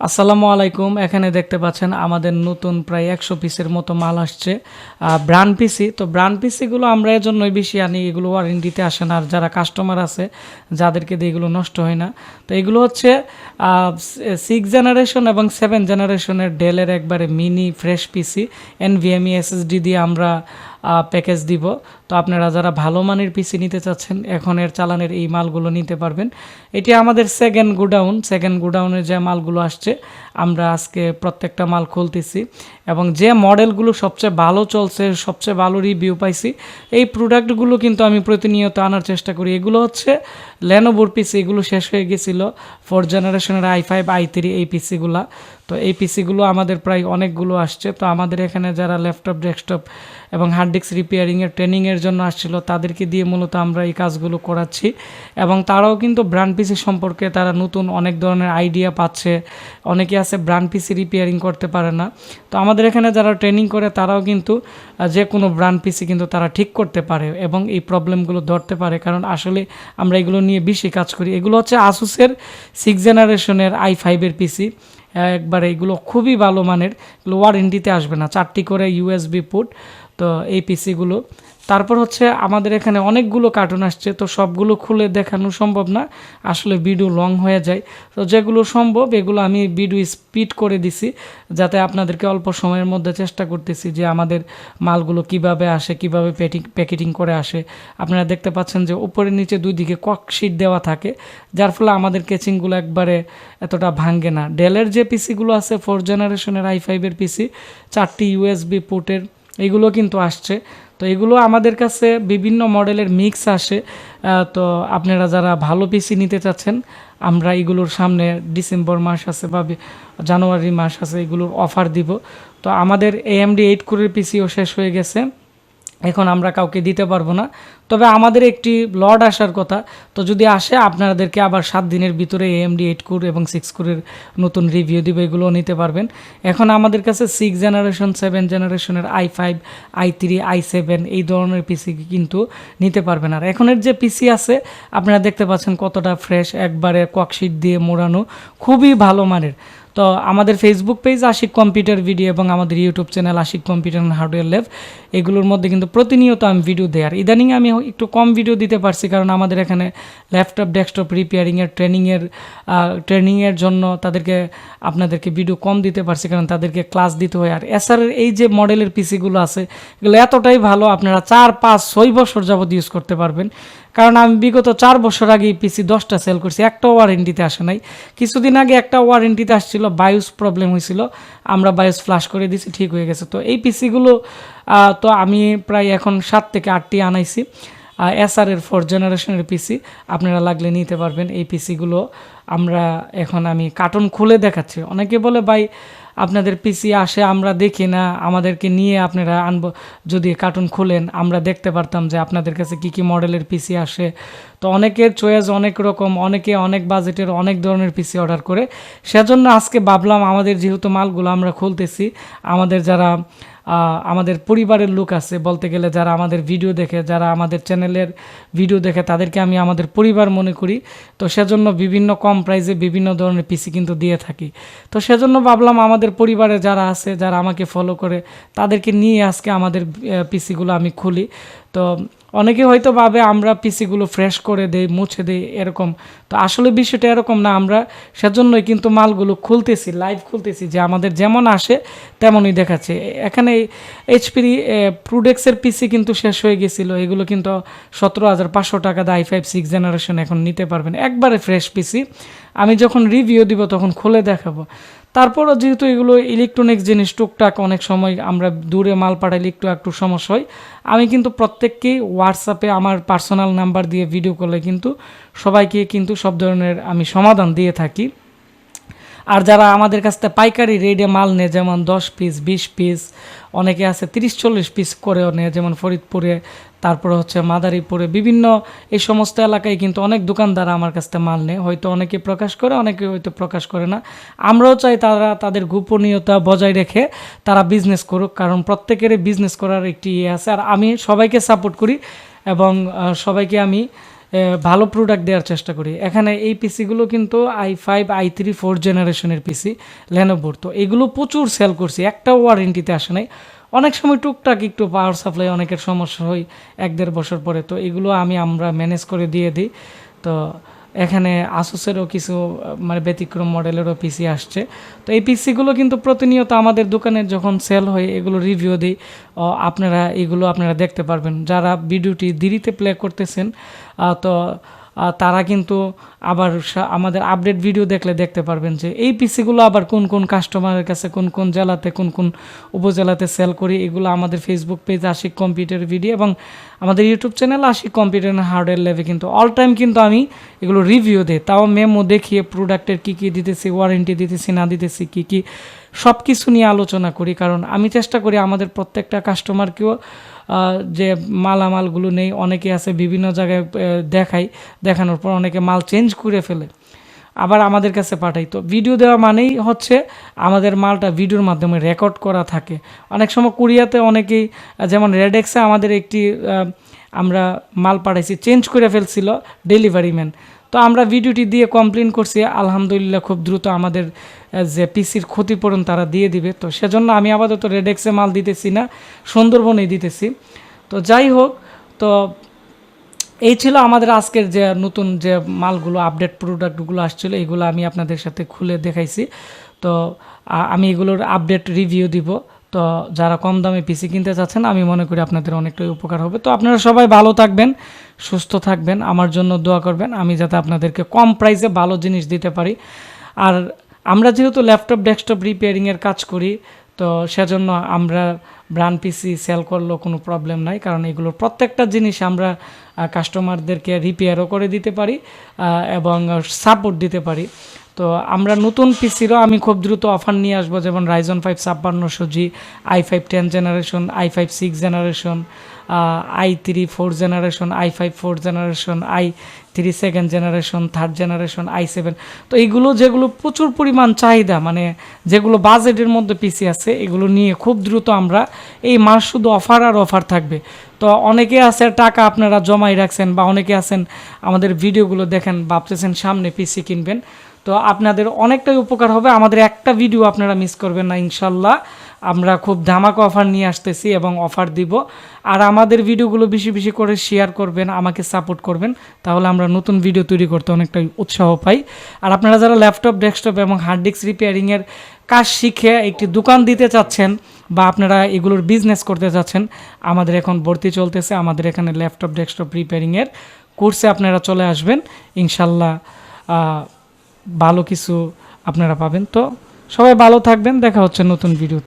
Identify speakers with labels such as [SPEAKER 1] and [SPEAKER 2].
[SPEAKER 1] আসসালামু আলাইকুম। এখানে দেখতে পাচ্ছেন আমাদের নতুন প্রায় 100 পিসের মতো মাল আসছে ব্র্যান্ড পিসি। তো ব্র্যান্ড পিসিগুলো আমরা এজন্যই বেশি আনি, এগুলো ওয়ারেন্টিতে আসে না। আর যারা কাস্টমার আছে যাদেরকে দিয়ে এগুলো নষ্ট হয় না। তো এগুলো হচ্ছে 6 জেনারেশন এবং 7 জেনারেশনের ডেলের একবারে মিনি ফ্রেশ পিসি এনভিএমই এসএসডি দিয়ে আমরা প্যাকেজ দিব। তো আপনারা যারা ভালো মানের পিসি নিতে চাচ্ছেন এখনের চালানের এই মালগুলো নিতে পারবেন। এটি আমাদের সেকেন্ড গোডাউনের যে মালগুলো আসছে আমরা আজকে প্রত্যেকটা মাল খুলতেছি এবং যে মডেলগুলো সবচেয়ে ভালো চলছে, সবচেয়ে ভালো রিভিউ পাইছি, এই প্রোডাক্টগুলো কিন্তু আমি প্রতিনিয়ত আনার চেষ্টা করি। এগুলো হচ্ছে লেনোভোর পিসি, এগুলো শেষ হয়ে গেছিলো 4 জেনারেশনের i5 i3 এই পিসিগুলা। তো এই পিসিগুলো আমাদের প্রায় অনেকগুলো আসছে। তো আমাদের এখানে যারা ল্যাপটপ, ডেস্কটপ এবং হার্ড ডিস্ক রিপেয়ারিংয়ের ট্রেনিংয়ের জন্য আসছিল তাদেরকে দিয়ে মূলত আমরা এই কাজগুলো করাচ্ছি এবং তারাও কিন্তু ব্র্যান্ড পিসি সম্পর্কে তারা নতুন অনেক ধরনের আইডিয়া পাচ্ছে। অনেকে আছে ব্র্যান্ড পিসি রিপেয়ারিং করতে পারে না, তো আমাদের এখানে যারা ট্রেনিং করে তারাও কিন্তু যে কোনো ব্র্যান্ড পিসি কিন্তু তারা ঠিক করতে পারে এবং এই প্রবলেমগুলো ধরতে পারে, কারণ আসলে আমরা এগুলো নিয়ে বেশি কাজ করি। এগুলো হচ্ছে আসুসের 6 জেনারেশনের i5 পিসি, একবারে এগুলো খুবই ভালো মানের, এগুলো ওয়ারেন্টিতে আসবে না, 4টি করে ইউএসবি পোর্ট। তো এই পিসিগুলো তারপর হচ্ছে আমাদের এখানে অনেকগুলো কার্টুন আসছে, তো সবগুলো খুলে দেখানো সম্ভব না, আসলে ভিডিও লং হয়ে যায়। তো যেগুলো সম্ভব এগুলো আমি ভিডিও স্পিড করে দিছি যাতে আপনাদেরকে অল্প সময়ের মধ্যে চেষ্টা করতেছি যে আমাদের মালগুলো কিভাবে আসে, কিভাবে প্যাকেটিং করে আসে। আপনারা দেখতে পাচ্ছেন যে উপরে নিচে দুই দিকে কক শিট দেওয়া থাকে, যার ফলে আমাদের কেচিংগুলো একবারে এতটা ভাঙ্গে না। ডেলের যে পিসিগুলো আছে 4 জেনারেশনের i5 পিসি, 4টি ইউএসবি পোর্টের, এগুলো কিন্তু আসছে। তো এগুলো আমাদের কাছে বিভিন্ন মডেলের মিক্স আসে। তো আপনারা যারা ভালো পিসি নিতে চাচ্ছেন আমরা এগুলোর সামনে ডিসেম্বর মাস আছে বা জানুয়ারি মাস আছে, এগুলোর অফার দিব। তো আমাদের AMD 8 কোরের পিসিও শেষ হয়ে গেছে, এখন আমরা কাউকে দিতে পারবো না, তবে আমাদের একটি লট আসার কথা। তো যদি আসে আপনাদেরকে আবার 7 দিনের ভিতরে AMD 8 কোর এবং 6 কোরের নতুন রিভিউ দিব, এগুলো নিতে পারবেন। এখন আমাদের কাছে 6 জেনারেশন 7 জেনারেশনের i5 i3 i7 এই ধরনের পিসি কিন্তু নিতে পারবেন। আর এখনের যে পিসি আছে আপনারা দেখতে পাচ্ছেন কতটা ফ্রেশ, একবারে ককশিট দিয়ে মোড়ানো, খুবই ভালো মানের। তো আমাদের Facebook page Ashik computer video এবং আমাদের YouTube channel Ashik computer and hardware lab, এগুলোর মধ্যে কিন্তু প্রতিনিয়ত আমি ভিডিও দেই। আর ইদানিং আমি একটু কম ভিডিও দিতে পারছি কারণ আমাদের এখানে ল্যাপটপ, ডেস্কটপ রিপেয়ারিংয়ের ট্রেনিংয়ের জন্য আপনাদেরকে ভিডিও কম দিতে পারছি, কারণ তাদেরকে ক্লাস দিতে হয়। আর এসআরের এই যে মডেলের পিসিগুলো আছে এগুলো এতটাই ভালো, আপনারা 4, 5, 6 বছর যাবত ইউজ করতে পারবেন। কারণ আমি বিগত 4 বছর আগে এই পিসি 10টা সেল করছি, একটাও ওয়ারেন্টিতে আসে নাই। কিছুদিন আগে একটা ওয়ারেন্টিতে আসছিল, বায়োস প্রবলেম হয়েছিল, আমরা বায়োস ফ্লাশ করে দিয়েছি, ঠিক হয়ে গেছে। তো এই পিসিগুলো তো আমি প্রায় এখন 7 থেকে 8টি আনাইছি এসআরের 4 জেনারেশনের পিসি, আপনারা লাগলে নিতে পারবেন এই পিসিগুলো। আমি কার্টন খুলে দেখাচ্ছি। অনেকে বলে ভাই আপনাদের পিসি আসে আমরা দেখি না, আমাদেরকে নিয়ে আপনারা যদি কার্টুন খুলেন আমরা দেখতে পারতাম যে আপনাদের কাছে কি কি মডেলের পিসি আসে। তো অনেকের চয়েস অনেক রকম, অনেকে অনেক বাজেটের অনেক ধরনের পিসি অর্ডার করে, সেজন্য আজকে ভাবলাম আমাদের যেহেতু মালগুলো আমরা খুলতেছি, আমাদের পরিবারের লোক আছে বলতে গেলে, যারা আমাদের ভিডিও দেখে, যারা আমাদের চ্যানেলের ভিডিও দেখে তাদেরকে আমি আমাদের পরিবার মনে করি। তো সেজন্য বিভিন্ন কম প্রাইসে বিভিন্ন ধরনের পিসি কিন্তু দিয়ে থাকি। তো সেজন্য ভাবলাম আমাদের পরিবারে যারা আছে, যারা আমাকে ফলো করে, তাদেরকে নিয়ে আজকে আমাদের পিসিগুলো আমি খুলি। তো অনেকে হয়তো ভাবে আমরা পিসিগুলো ফ্রেশ করে দেই, মুছে দেই এরকম, তো আসলে বিষয়টা এরকম না। আমরা সেজন্যই কিন্তু মালগুলো খুলতেছি, লাইভ খুলতেছি, যে আমাদের যেমন আসে তেমনই দেখাচ্ছে। এখানে HP প্রোডেক্সের পিসি কিন্তু শেষ হয়ে গেছিলো, এগুলো কিন্তু 17,500 টাকা দিয়ে i5 6 জেনারেশন এখন নিতে পারবেন, একবারে ফ্রেশ পিসি। আমি যখন রিভিউ দিব তখন খুলে দেখাবো। তারপরও যেহেতু এগুলো ইলেকট্রনিক্স জিনিস, টুকটাক অনেক সময় আমরা দূরে মাল পাঠাইলে একটু সমস্যা হয়, আমি কিন্তু প্রত্যেককেই হোয়াটসঅ্যাপে আমার পার্সোনাল নাম্বার দিয়ে ভিডিও কলে কিন্তু সবাইকে কিন্তু সব ধরনের আমি সমাধান দিয়ে থাকি। আর যারা আমাদের কাছ থেকে পাইকারি রেটে মাল নেয়, যেমন 10 পিস 20 পিস, অনেকে আছে 30-40 পিস করেও নেয়, যেমন ফরিদপুরে, তারপরে হচ্ছে মাদারীপুরে, বিভিন্ন এই সমস্ত এলাকায় কিন্তু অনেক দোকানদার আমার কাছ থেকে মাল নেয়। হয়তো অনেকে প্রকাশ করে, অনেকে হয়তো প্রকাশ করে না। আমরাও চাই তারা তাদের গোপনীয়তা বজায় রেখে তারা বিজনেস করুক, কারণ প্রত্যেকেরই বিজনেস করার একটি আছে। আর আমি সবাইকে সাপোর্ট করি এবং সবাইকে আমি ভালো প্রোডাক্ট দেওয়ার চেষ্টা করি। এখানে এই পিসিগুলো কিন্তু i5 i3 4 জেনারেশনের পিসি লেনোভোর। তো এগুলো প্রচুর সেল করছি, একটা ওয়ারেন্টিতে আসে নাই। অনেক সময় টুকটাক একটু পাওয়ার সাপ্লাই অনেকের সমস্যা হয় 1-1.5 বছর পরে, তো এগুলো আমরা ম্যানেজ করে দিয়ে দিই। তো এখানে আসুসেরও কিছু মানে ব্যতিক্রম মডেলেরও পিসি আসছে। তো এই পিসিগুলো কিন্তু প্রতিনিয়ত আমাদের দোকানে যখন সেল হয় এগুলো রিভিউ দিই, আপনারা দেখতে পারবেন। যারা ভিডিওটি দেরিতে প্লে করতেছেন তো তারা কিন্তু আবার আমাদের আপডেট ভিডিও দেখতে পারবেন যে এই পিসিগুলো আবার কোন কোন কাস্টমারের কাছে কোন কোন জেলাতে কোন কোন উপজেলাতে সেল করি। এগুলো আমাদের Facebook page Ashik computer video এবং আমাদের YouTube channel Ashik computer hardware ল্যাবে কিন্তু অল টাইম কিন্তু আমি এগুলো রিভিউ দিই, তাও মেমো দেখিয়ে প্রোডাক্টের কী কী দিতেছি, ওয়ারেন্টি দিতেছি না দিতেছি, কী কী সব কিছু নিয়ে আলোচনা করি। কারণ আমি চেষ্টা করি আমাদের প্রত্যেকটা কাস্টমারকেও যে মালামালগুলো নেই, অনেকে আছে বিভিন্ন জায়গায় দেখানোর পর অনেকে মাল চেঞ্জ করে ফেলে আবার আমাদের কাছে পাঠাই। তো ভিডিও দেওয়া মানেই হচ্ছে আমাদের মালটা ভিডিওর মাধ্যমে রেকর্ড করা থাকে। অনেক সময় কুরিয়াতে অনেকেই যেমন রেডেক্সে আমাদের একটি আমরা মাল পাঠাইছি, চেঞ্জ করে ফেলছিল ডেলিভারি ম্যান। তো আমরা ভিডিওটি দিয়ে কমপ্লেন করছি, আলহামদুলিল্লাহ খুব দ্রুত আমাদের যে পিসির ক্ষতিপূরণ তারা দিয়ে দিবে। তো সেজন্য আমি আপাতত রেডেক্সে মাল দিতেছি না, সুন্দরবনেই দিতেছি। তো যাই হোক, তো এই ছিল আমাদের আজকের যে নতুন যে মালগুলো আপডেট প্রোডাক্টগুলো আসছিলো, এগুলো আমি আপনাদের সাথে খুলে দেখাইছি। তো আমি এগুলোর আপডেট রিভিউ দিব। তো যারা কম দামে পিসি কিনতে চাচ্ছেন আমি মনে করি আপনাদের অনেকটাই উপকার হবে। তো আপনারা সবাই ভালো থাকবেন, সুস্থ থাকবেন, আমার জন্য দোয়া করবেন আমি যাতে আপনাদেরকে কম প্রাইসে ভালো জিনিস দিতে পারি। আর আমরা যেহেতু ল্যাপটপ ডেস্কটপ রিপেয়ারিংয়ের কাজ করি, তো সেজন্য আমরা ব্র্যান্ড পিসি সেল করলেও কোনো প্রবলেম নাই, কারণ এগুলোর প্রত্যেকটা জিনিস আমরা কাস্টমারদেরকে রিপেয়ারও করে দিতে পারি এবং সাপোর্ট দিতে পারি। তো আমরা নতুন পিসিরও আমি খুব দ্রুত অফার নিয়ে আসবো, যেমন Ryzen 5 5600G, i5 10 generation, i5 6 generation, i3 4 generation, i5 4 generation, i3 second generation, third generation, i7। তো এইগুলো যেগুলো প্রচুর পরিমাণ চাহিদা, মানে যেগুলো বাজেটের মধ্যে পিসি আছে, এগুলো নিয়ে খুব দ্রুত আমরা এই মাস শুধু অফার আর অফার থাকবে। তো অনেকে আছে টাকা আপনারা জমাই রাখছেন, বা অনেকে আছেন আমাদের ভিডিওগুলো দেখেন ভাবতেছেন সামনে পিসি কিনবেন। তো আপনাদের অনেকটাই উপকার হবে, আমাদের একটা ভিডিও আপনারা মিস করবেন না ইনশাল্লাহ। আমরা খুব ধামাকা অফার নিয়ে আসতেছি এবং অফার দিব। আর আমাদের ভিডিওগুলো বেশি বেশি করে শেয়ার করবেন, আমাকে সাপোর্ট করবেন, তাহলে আমরা নতুন ভিডিও তৈরি করতে অনেকটাই উৎসাহ পাই। আর আপনারা যারা ল্যাপটপ ডেস্কটপ এবং হার্ড ডিস্ক রিপেয়ারিংয়ের কাজ শিখে একটি দোকান দিতে চাচ্ছেন, বা আপনারা এগুলোর বিজনেস করতে চাচ্ছেন, আমাদের এখন ভর্তি চলতেছে। আমাদের এখানে ল্যাপটপ ডেস্কটপ রিপেয়ারিংয়ের কোর্সে আপনারা চলে আসবেন, ইনশাল্লাহ ভালো কিছু আপনারা পাবেন। তো সবাই ভালো থাকবেন, দেখা হচ্ছে নতুন ভিডিও।